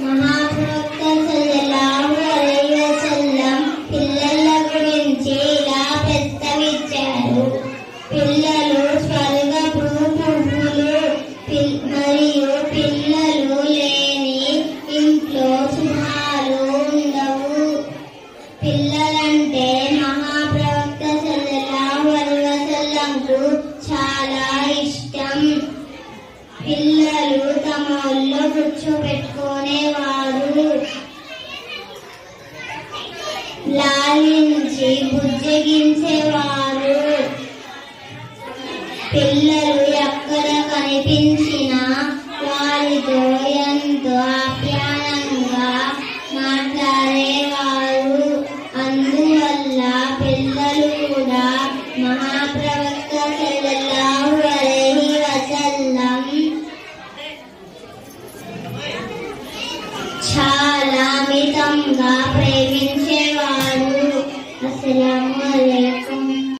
మహాప్రవక్త సల్లల్లాహు అలైహి వసల్లం పిల్లల గురించి ఇలా ప్రస్తావించారు. పిల్లలు స్వర్గపు పువ్వులు, మరియు పిల్లలు లేని ఇంట్లో శుభాలు ఉండవు. పిల్లలంటే మహాప్రవక్త సల్లల్లాహు అలైహి వసల్లంకు చాలా ఇష్టం. పిల్లలు తమ ఒళ్ళో కూర్చోబెట్టుకునేవారు, లాలించి బుజ్జగించేవారు. పిల్లలు ఎక్కడ కనిపించినా వారితో ఎంతో ఆప్యాయంగా మాట్లాడేవారు. అందువల్ల పిల్లలు కూడా మహాప్రవక్త సల్లల్లాహు అలైహి వసల్లం చాలా మితంగా ప్రేమించేవారు. అస్సలాము